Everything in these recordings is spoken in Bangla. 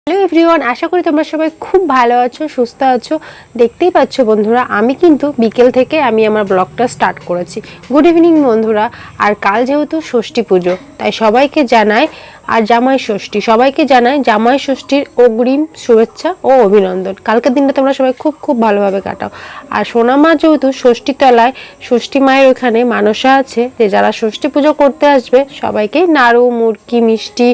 হ্যালো এভরিওয়ান, আশা করি তোমরা সবাই খুব ভালো আছো, সুস্থ আছো। দেখতেই পাচ্ছ বন্ধুরা, আমি কিন্তু বিকেল থেকে আমার ব্লগটা স্টার্ট করেছি। গুড ইভিনিং বন্ধুরা। আর কাল যেহেতু ষষ্ঠী পুজো, তাই সবাইকে জানাই, আর জামাই ষষ্ঠী, সবাইকে জানাই জামাই ষষ্ঠীর অগ্রিম শুভেচ্ছা ও অভিনন্দন। কালকের দিনটা তোমরা সবাই খুব খুব ভালোভাবে কাটাও। আর সোনামা যেহেতু ষষ্ঠী তলায়, ষষ্ঠী মায়ের ওখানে মানসা আছে যে যারা ষষ্ঠী পুজো করতে আসবে সবাইকে নাড়ু, মুড়কি, মিষ্টি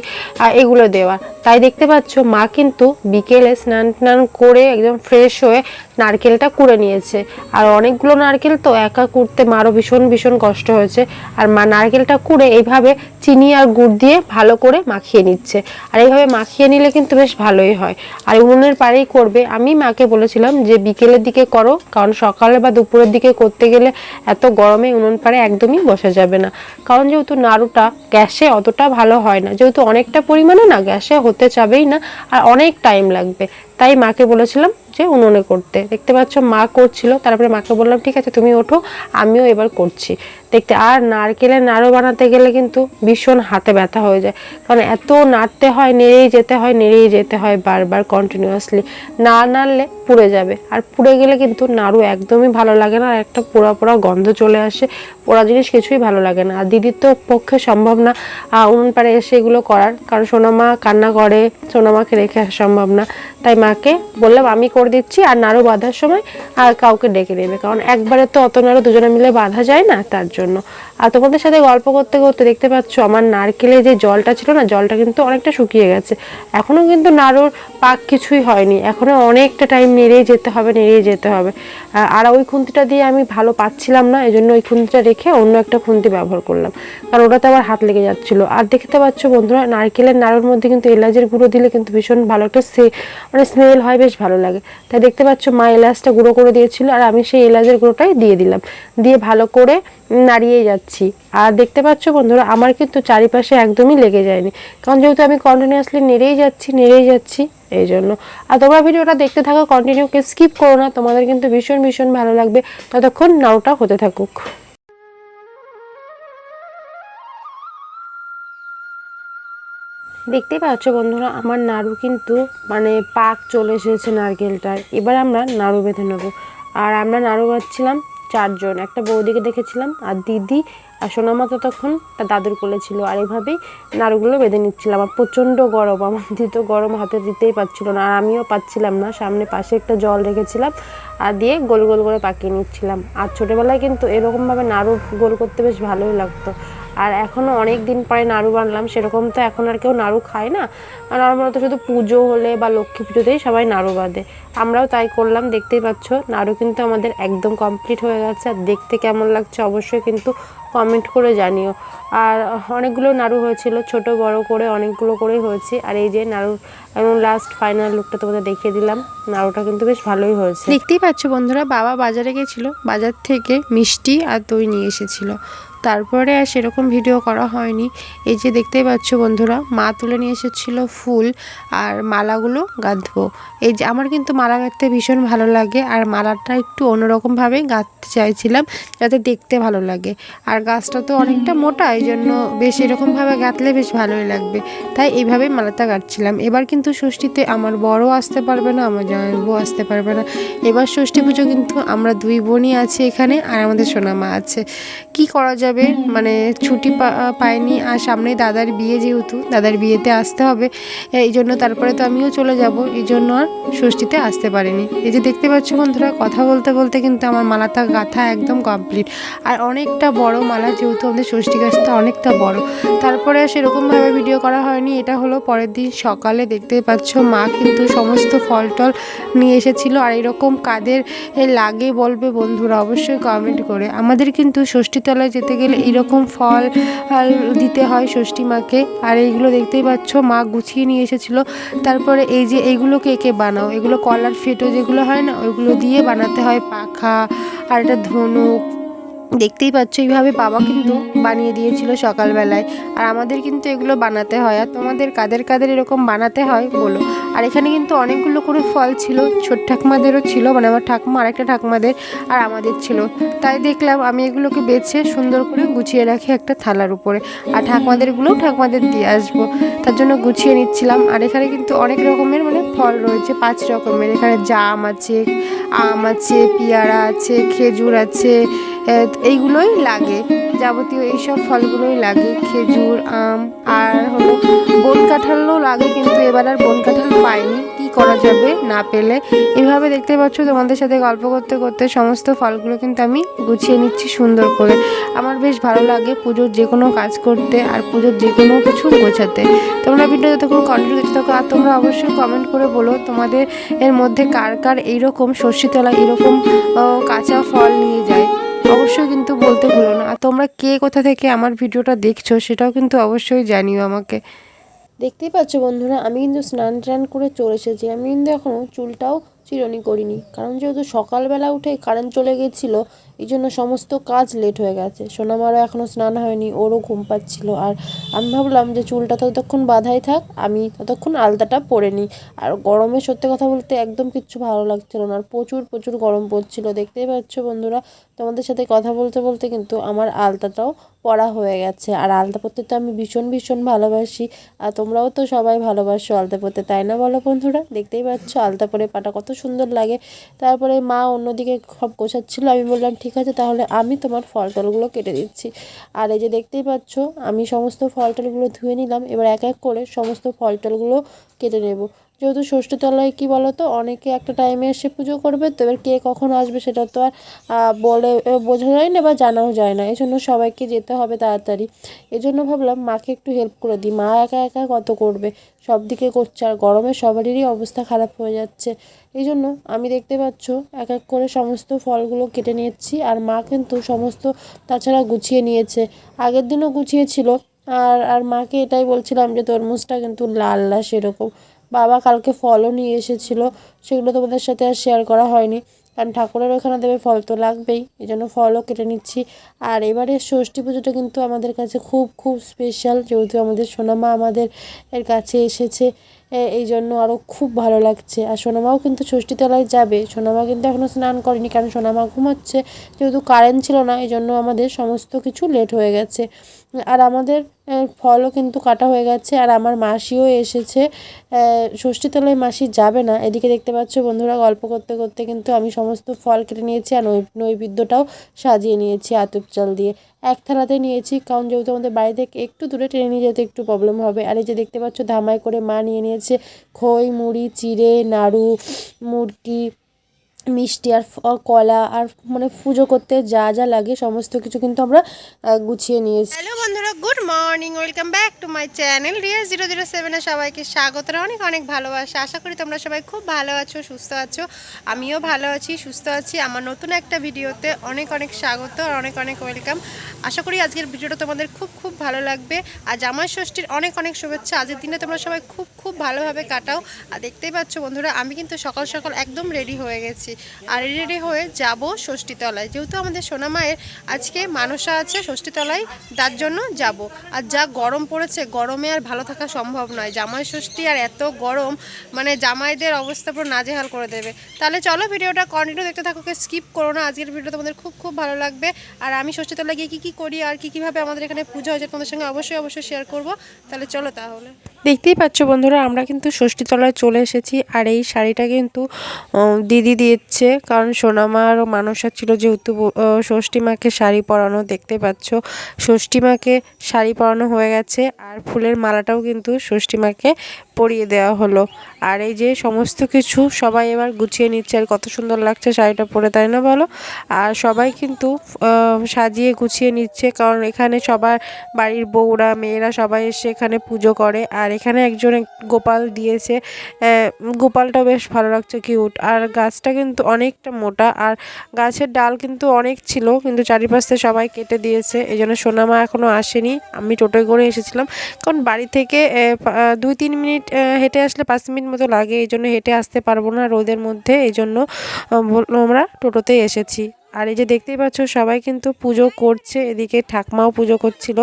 এগুলো দেওয়া। তাই দেখতে পাচ্ছ মা কিন্তু বিকেলে স্নান টান করে একদম ফ্রেশ হয়ে নারকেলটা কুড়ে নিয়েছে। আর অনেকগুলো নারকেল তো একা কুড়তে মারও ভীষণ ভীষণ কষ্ট হয়েছে। আর মা নারকেলটা কুড়ে এইভাবে চিনি আর গুড় দিয়ে ভালো করে মাখিয়ে নিচ্ছে। আর এইভাবে মাখিয়ে নিলে কিন্তু বেশ ভালোই হয়। আর উনুনের পাড়েই করবে। আমি মাকে বলেছিলাম যে বিকেলের দিকে করো, কারণ সকালে বা দুপুরের দিকে করতে গেলে এত গরমে উনুন পাড়ে একদমই বসা যাবে না। কারণ যেহেতু নাড়ুটা গ্যাসে অতটা ভালো হয় না, যেহেতু অনেকটা পরিমাণে না গ্যাসে হতে চাবেই না, আর অনেক টাইম লাগবে। তাই মাকে বলেছিলাম যে উনুনে করতে। দেখতে পাচ্ছ মা করছিল, তারপরে মাকে বললাম ঠিক আছে তুমি ওঠো, আমিও এবার করছি দেখতে। আর নারকেলের নাড়ু বানাতে গেলে কিন্তু ভীষণ হাতে ব্যথা হয়ে যায়, কারণ এত নাড়তে হয়, নেড়েই যেতে হয় বারবার কন্টিনিউয়াসলি। না নাড়লে পুড়ে যাবে, আর পুড়ে গেলে কিন্তু নাড়ু একদমই ভালো লাগে না, আর একটা পোড়া পোড়া গন্ধ চলে আসে। পোড়া জিনিস কিছুই ভালো লাগে না। আর দিদির তো পক্ষে সম্ভব না উনুন পাড়ে এসে এগুলো করার, কারণ সোনামা কান্না করে, সোনামাকে রেখে আসা সম্ভব না। তাই মাকে বললাম আমি করে দিচ্ছি, আর নাড়ু বাঁধার সময় কাউকে ডেকে নেবে, কারণ একবারে তো অত নাড়ু দুজনে মিলে বাঁধা যায় না, তার জন্য। আর তোমাদের সাথে গল্প করতে করতে দেখতে পাচ্ছ আমার নারকেলে যে জলটা ছিল না, জলটা কিন্তু অনেকটা শুকিয়ে গেছে। এখনো কিন্তু নাড়ুর পাক কিছুই হয়নি, এখনো অনেকটা টাইম নেড়েই যেতে হবে। আর ওই খুন্তিটা দিয়ে আমি ভালো পাচ্ছিলাম না, এই জন্য ওই খুন্তিটা রেখে অন্য একটা খুন্তি ব্যবহার করলাম, কারণ ওটাতে আবার হাত লেগে যাচ্ছিল। আর দেখতে পাচ্ছ বন্ধুরা, নারকেলের নাড়ুর মধ্যে কিন্তু এলাচের গুঁড়ো দিলে কিন্তু ভীষণ ভালো একটা স্মেল হয়, বেশ ভালো লাগে। তাই দেখতে পাচ্ছ মা এলাচটা গুঁড়ো করে দিয়েছিল, আর আমি সেই এলাচের গুঁড়োটাই দিয়ে দিলাম, দিয়ে ভালো করে নাড়িয়ে যাচ্ছি। আর দেখতে পাচ্ছ বন্ধুরা, আমার কিন্তু চারিপাশে একদমই লেগে যায়নি, কারণ যেহেতু আমি কন্টিনিউয়াসলি নেড়েই যাচ্ছি এই জন্য। আর তোমরা ভিডিওটা দেখতে থাকো, কন্টিনিউকে স্কিপ করো না, তোমাদের কিন্তু ভীষণ ভীষণ ভালো লাগবে। ততক্ষণ নাড়ুটা হতে থাকুক। দেখতেই পাচ্ছ বন্ধুরা, আমার নাড়ু কিন্তু পাক চলে এসেছে নারকেলটার। এবার আমরা নাড়ু বেঁধে নেবো। আর আমরা নাড়ু বাঁধছিলাম চারজন, একটা বৌদিকে দেখেছিলাম, আর দিদি আর সোনামা ততক্ষণ তার দাদুর কোলে ছিল। আর এইভাবেই নাড়ুগুলো বেঁধে নিচ্ছিলাম। আর প্রচণ্ড গরম, আমার দিদি তো গরম হাতে দিতেই পারছিল না, আর আমিও পাচ্ছিলাম না। সামনে পাশে একটা জল রেখেছিলাম, আর দিয়ে গোল গোল করে পাকিয়ে নিচ্ছিলাম। আর ছোটোবেলায় কিন্তু এরকমভাবে নাড়ু গোল করতে বেশ ভালোই লাগতো। আর এখনও অনেক দিন পরে নাড়ু বানলাম, সেরকম তো এখন আর কেউ নাড়ু খায় না। নর্মালত শুধু পুজো হলে বা লক্ষ্মী পুজোতেই সবাই নাড়ু বাঁধে, আমরাও তাই করলাম। দেখতেই পাচ্ছ নাড়ু কিন্তু আমাদের একদম কমপ্লিট হয়ে গেছে। আর দেখতে কেমন লাগছে অবশ্যই কিন্তু কমেন্ট করে জানিও। আর অনেকগুলো নাড়ু হয়েছিল, ছোট বড় করে অনেকগুলো করেই হয়েছে। আর এই যে নাড়ুর এবং লাস্ট ফাইনাল লুকটা তোমাদের দেখিয়ে দিলাম। নাড়ুটা কিন্তু বেশ ভালোই হয়েছে। দেখতেই পাচ্ছ বন্ধুরা, বাবা বাজারে গেছিলো, বাজার থেকে মিষ্টি আর দই নিয়ে এসেছিলো। তারপরে আর সেরকম ভিডিও করা হয়নি। এই যে দেখতেই পাচ্ছ বন্ধুরা, মা তুলে নিয়ে এসেছিল ফুল আর মালাগুলো গাঁথবো। এই যে আমার কিন্তু মালা গাঁথতে ভীষণ ভালো লাগে, আর মালাটা একটু অন্যরকমভাবে গাঁথতে চাইছিলাম যাতে দেখতে ভালো লাগে। আর গাছটা তো অনেকটা মোটা, এই জন্য বেশ এরকমভাবে গাঁথলে বেশ ভালোই লাগবে, তাই এইভাবেই মালাটা গাঁথছিলাম। এবার কিন্তু ষষ্ঠীতে আমার বড়ও আসতে পারবে না, আমার জামাইবাবু আসতে পারবে না। এবার ষষ্ঠী পুজো কিন্তু আমরা দুই বোনই আছি এখানে, আর আমাদের সোনামা আছে। কি করা যাবে, ছুটি পাইনি। আর সামনেই দাদার বিয়ে, যেহেতু দাদার বিয়েতে আসতে হবে, এই জন্য তারপরে তো আমিও চলে যাব, এই জন্য আর ষষ্ঠীতে আসতে পারিনি। এই যে দেখতে পাচ্ছ বন্ধুরা, কথা বলতে বলতে কিন্তু আমার মালাটা গাঁথা একদম কমপ্লিট। আর অনেকটা বড় মালা, যেহেতু আমাদের ষষ্ঠী গাছটা অনেকটা বড়। তারপরে সেরকমভাবে ভিডিও করা হয়নি। এটা হলো পরের দিন সকালে। দেখতে পাচ্ছ মা কিন্তু সমস্ত ফল টল নিয়ে এসেছিলো। আর এরকম কাদের লাগে বলবে বন্ধুরা অবশ্যই কমেন্ট করে। আমাদের কিন্তু ষষ্ঠীতলায় যেতে গেলে এরকম ফল দিতে হয় ষষ্ঠী মাকে। আর এইগুলো দেখতেই পাচ্ছ মা গুছিয়ে নিয়ে এসেছিলো। তারপরে এই যে এইগুলোকে একে বানাও, এগুলো কলার ফেটো যেগুলো হয় না, ওইগুলো দিয়ে বানাতে হয় পাখা আর একটা ধনুক। দেখতেই পাচ্ছ এইভাবে বাবা কিন্তু বানিয়ে দিয়েছিল সকালবেলায়। আর আমাদের কিন্তু এগুলো বানাতে হয়। আর তোমাদের কাদের কাদের এরকম বানাতে হয় বলো। আর এখানে কিন্তু অনেকগুলো করে ফল ছিল, ছোট ঠাকুমাদেরও ছিল, মানে আমার ঠাকুমা আরেকটা ঠাকুমাদের আর আমাদের ছিল। তাই দেখলাম আমি এগুলোকে বেছে সুন্দর করে গুছিয়ে রাখি একটা থালার উপরে, আর ঠাকুমাদেরগুলোও ঠাকুমাদের দিয়ে আসবো, তার জন্য গুছিয়ে নিচ্ছিলাম। আর এখানে কিন্তু অনেক রকমের মানে ফল রয়েছে, 5 রকমের। এখানে জাম আছে, আম আছে, পেয়ারা আছে, খেজুর আছে, এইগুলোই লাগে, যাবতীয় এইসব ফলগুলোই লাগে, খেজুর, আম, আর হলো বন কাঁঠালও লাগে, কিন্তু এবার আর বন কাঁঠাল পাইনি, কী করা যাবে না পেলে। এইভাবে দেখতে পাচ্ছ তোমাদের সাথে গল্প করতে করতে সমস্ত ফলগুলো কিন্তু আমি গুছিয়ে নিচ্ছি সুন্দর করে। আমার বেশ ভালো লাগে পুজোর যে কোনো কাজ করতে আর পুজোর যে কোনো কিছু গোছাতে। তোমরা ভিডিও যতক্ষণ কন্টিনিউ দেখতে থাকো, আর তোমরা অবশ্যই কমেন্ট করে বলো তোমাদের এর মধ্যে কার কার এইরকম ষষ্ঠীতলা এরকম কাঁচা ফল নিয়ে যায়, অবশ্যই কিন্তু বলতে ভুলো না। আর তোমরা কে কোথা থেকে আমার ভিডিওটা দেখছো সেটাও কিন্তু অবশ্যই জানিও আমাকে। দেখতেই পাচ্ছ বন্ধুরা, আমি কিন্তু স্নান টান করে চলে এসেছি। আমি কিন্তু এখনও চুলটাও চিরুনি করিনি, কারণ যেহেতু সকালবেলা উঠে কারেন্ট চলে গেছিলো, এই জন্য সমস্ত কাজ লেট হয়ে গেছে। সোনামারও এখনও স্নান হয়নি, ওরও ঘুম পাচ্ছিল। আর আমি ভাবলাম যে চুলটা ততক্ষণ বাঁধাই থাক, আমি ততক্ষণ আলতাটা পরে নিই। আর গরমে সত্যি কথা বলতে একদম কিচ্ছু ভালো লাগছিল না, আর প্রচুর প্রচুর গরম পড়ছিল। দেখতেই পাচ্ছ বন্ধুরা, তোমাদের সাথে কথা বলতে বলতে কিন্তু আমার আলতাটাও পরা হয়ে গেছে। আর আলতা পরতে তো আমি ভীষণ ভীষণ ভালোবাসি, আর তোমরাও তো সবাই ভালোবাসো আলতা পরতে, তাই না বলো বন্ধুরা? দেখতেই পাচ্ছ আলতা পরে পাটা কত সুন্দর লাগে। তারপরে মা অন্যদিকে সব গোছাচ্ছিলো, আমি বললাম ঠিক আছে তাহলে আমি তোমার ফল টলগুলো কেটে দিচ্ছি। আর এই যে দেখতেই পাচ্ছ আমি সমস্ত ফল টলগুলো ধুয়ে নিলাম, এবার এক এক করে সমস্ত ফল টলগুলো কেটে নেব। যেহেতু ষষ্ঠীতলায় কী বলো তো, অনেকে একটা টাইমে এসে পুজো করবে, তো এবার কে কখন আসবে সেটা তো আর বলে বোঝা যায় না বা জানাও যায় না, এই জন্য সবাইকে যেতে হবে তাড়াতাড়ি। এই জন্য ভাবলাম মাকে একটু হেল্প করে দিই, মা একা একা কত করবে, সব দিকে করছে, আর গরমে সবারই অবস্থা খারাপ হয়ে যাচ্ছে। এই জন্য আমি দেখতে পাচ্ছ এক এক করে সমস্ত ফলগুলো কেটে নিয়েছি, আর মা কিন্তু সমস্ত তাছাড়া গুছিয়ে নিয়েছে, আগের দিনও গুছিয়েছিল। আর মাকে এটাই বলছিলাম যে তরমুজটা কিন্তু লাল না সেরকম। বাবা কালকে ফলও নিয়ে এসেছিলো, সেগুলো তোমাদের সাথে আর শেয়ার করা হয়নি, কারণ ঠাকুরের ওখানে দেবে ফল তো লাগবেই, এই জন্য ফলও কেটে নিচ্ছি। আর এবারে ষষ্ঠী পুজোটা কিন্তু আমাদের কাছে খুব খুব স্পেশাল, যেহেতু আমাদের সোনামা আমাদের এর কাছে এসেছে, এই জন্য আরও খুব ভালো লাগছে। আর সোনামাও কিন্তু ষষ্ঠীতলায় যাবে, সোনামা কিন্তু এখনও স্নান করেনি, কারণ সোনামা ঘুমাচ্ছে, যেহেতু কারেন্ট ছিল না এই জন্য আমাদের সমস্ত কিছু লেট হয়ে গেছে। আর আমাদের ফলও কিন্তু কাটা হয়ে গেছে, আর আমার মাসিও এসেছে। ষষ্ঠীতলায় মাসি যাবে না, এদিকে দেখতে পাচ্ছ বন্ধুরা গল্প করতে করতে কিন্তু আমি সমস্ত ফল কেটে নিয়েছি, আর নৈবেদ্যটাও সাজিয়ে নিয়েছি আতপ চাল দিয়ে। এক থালাতে নিয়েছি, কারণ যেহেতু আমাদের বাড়ি থেকে একটু দূরে, টেনে নিয়ে যেতে একটু প্রবলেম হবে। আর এই যে দেখতে পাচ্ছ ধামাই করে মা নিয়ে নিয়েছে খই, মুড়ি, চিড়ে, নাড়ু, মুড়কি, মিষ্টি, আর কলা, আর মানে পুজো করতে যা যা লাগে সমস্ত কিছু কিন্তু আমরা গুছিয়ে নিয়েছি। হ্যালো বন্ধুরা, good morning, welcome back to my channel রিয়া007-এ সবাইকে স্বাগত, অনেক অনেক ভালোবাসা। আশা করি তোমরা সবাই খুব ভালো আছো, সুস্থ আছো। আমিও ভালো আছি, সুস্থ আছি। আমার নতুন একটা ভিডিওতে অনেক অনেক স্বাগত, আর অনেক অনেক ওয়েলকাম। আশা করি আজকের ভিডিওটা তোমাদের খুব খুব ভালো লাগবে। আর জামাই ষষ্ঠীর অনেক অনেক শুভেচ্ছা। আজকের দিনে তোমরা সবাই খুব খুব ভালোভাবে কাটাও। আর দেখতেই পাচ্ছ বন্ধুরা, আমি কিন্তু সকাল সকাল একদম রেডি হয়ে গেছি, আর রেডি হয়ে যাব ষষ্ঠীতলায়, যেহেতু আমাদের সোনামায়ের আজকে মানসা আছে ষষ্ঠীতলায়, তার জন্য যাব। আর যা গরম পড়েছে, গরমে আর ভালো থাকা সম্ভব নয়, জামাই ষষ্ঠী আর এত গরম, মানে জামাইদের অবস্থা পুরো নাজেহাল করে দেবে। তাহলে চলো ভিডিওটা কন্টিনিউ দেখতে থাকো, স্কিপ করো না। আজকের ভিডিওটা তোমাদের খুব খুব ভালো লাগবে। আর আমি ষষ্ঠীতলায় গিয়ে কী করি আর কীভাবে আমাদের এখানে পুজো হয়েছে তোমাদের সঙ্গে অবশ্যই অবশ্যই শেয়ার করব। তাহলে চলো তাহলে। দেখতেই পাচ্ছ বন্ধুরা, আমরা কিন্তু ষষ্ঠীতলায় চলে এসেছি। আর এই শাড়িটা কিন্তু দিদি দিচ্ছে, কারণ সোনামার মানসা ছিল যেহেতু ষষ্ঠী মাকে শাড়ি পরানো। দেখতে পাচ্ছ ষষ্ঠী মাকে শাড়ি পরানো হয়ে গেছে, আর ফুলের মালাটাও কিন্তু ষষ্ঠী মাকে পরিয়ে দেওয়া হলো। আর এই যে সমস্ত কিছু সবাই এবার গুছিয়ে নিচ্ছে, আর কত সুন্দর লাগছে শাড়িটা পরে, তাই না বলো? আর সবাই কিন্তু সাজিয়ে গুছিয়ে নিচ্ছে, কারণ এখানে সবার বাড়ির বউরা, মেয়েরা সবাই এসে এখানে পুজো করে। আর এখানে একজন গোপাল দিয়েছে, গোপালটা বেশ ভালো লাগছে, কিউট। আর গাছটা কিন্তু অনেকটা মোটা, আর গাছের ডাল কিন্তু অনেক ছিল, কিন্তু চারিপাশে সবাই কেটে দিয়েছে, এই জন্য সোনামা এখনও আসেনি। আমি টোটোয় করে এসেছিলাম, কারণ বাড়ি থেকে 2-3 মিনিট হেঁটে আসলে 5 মিনিট মতো লাগে, এই জন্য হেঁটে আসতে পারবো না রোদের মধ্যে, এই জন্য আমরা টোটোতেই এসেছি। আর এই যে দেখতেই পাচ্ছ সবাই কিন্তু পুজো করছে, এদিকে ঠাকমাও পুজো করছিল।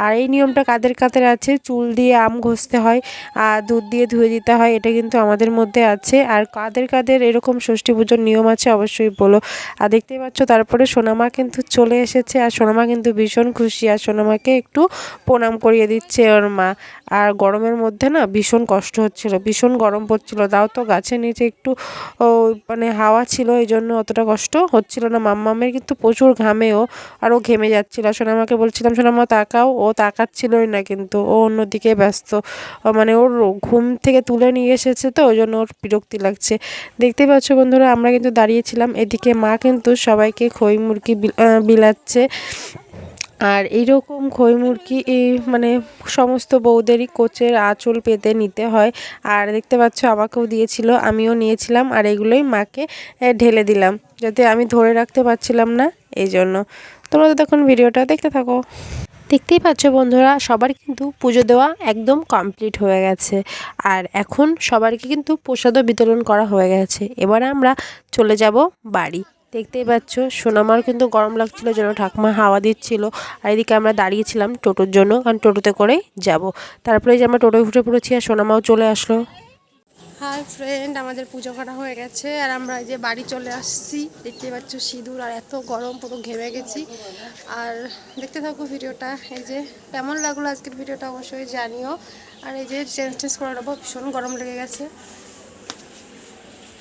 আর এই নিয়মটা কাদের কাদের আছে, চুল দিয়ে আম ঘষতে হয় আর দুধ দিয়ে ধুয়ে দিতে হয়, এটা কিন্তু আমাদের মধ্যে আছে। আর কাদের কাদের এরকম ষষ্ঠী পুজোর নিয়ম আছে অবশ্যই বলো। আর দেখতেই পাচ্ছ তারপরে সোনামা কিন্তু চলে এসেছে, আর সোনামা কিন্তু ভীষণ খুশি, আর সোনামাকে একটু প্রণাম করিয়ে দিচ্ছে ওর মা। আর গরমের মধ্যে না ভীষণ কষ্ট হচ্ছিল, ভীষণ গরম পড়ছিল, তাও তো গাছের নিচে একটু মানে হাওয়া ছিল, এই জন্য অতটা কষ্ট হচ্ছিল না। মাম্মামের কিন্তু প্রচুর ঘামেও, আর ও ঘেমে যাচ্ছিল। সোনামাকে বলছিলাম সোনামা তাকাও, ও তাকাচ্ছিলই না, কিন্তু ও অন্যদিকে ব্যস্ত। মানে ওর ঘুম থেকে তুলে নিয়ে এসেছে তো, ওই জন্য ওর বিরক্তি লাগছে। দেখতেই পাচ্ছ বন্ধুরা আমরা কিন্তু দাঁড়িয়েছিলাম, এদিকে মা কিন্তু সবাইকে খই মুরগি বিলাচ্ছে। আর এইরকম খই মুরগি মানে সমস্ত বউদেরই কোচের আঁচল পেতে নিতে হয়। আর দেখতে পাচ্ছ আমাকেও দিয়েছিল, আমিও নিয়েছিলাম, আর এগুলোই মাকে ঢেলে দিলাম, যাতে আমি ধরে রাখতে পারছিলাম না এই জন্য। তোমরা তো তখন ভিডিওটা দেখতে থাকো। দেখতেই পাচ্ছ বন্ধুরা সবার কিন্তু পুজো দেওয়া একদম কমপ্লিট হয়ে গেছে, আর এখন সবারকে কিন্তু প্রসাদও বিতরণ করা হয়ে গেছে। এবারে আমরা চলে যাব বাড়ি। দেখতেই পাচ্ছ সোনামার কিন্তু গরম লাগছিল, যেন ঠাকুমা হাওয়া দিচ্ছিল। আর এদিকে আমরা দাঁড়িয়েছিলাম টোটোর জন্য, কারণ টোটোতে করেই যাব। তারপরে যে আমরা টোটোয় উঠে পড়েছি, আর সোনামাও চলে আসলো। হাই ফ্রেন্ড, আমাদের পুজো করা হয়ে গেছে, আর আমরা এই যে বাড়ি চলে আসছি। দেখতে পাচ্ছ সিঁদুর, আর এত গরম পুরো ঘেমে গেছি। আর দেখতে থাকো ভিডিওটা। এই যে কেমন লাগলো আজকের ভিডিওটা অবশ্যই জানিও। আর এই যে চেঞ্জ করে নেবো, ভীষণ গরম লেগে গেছে।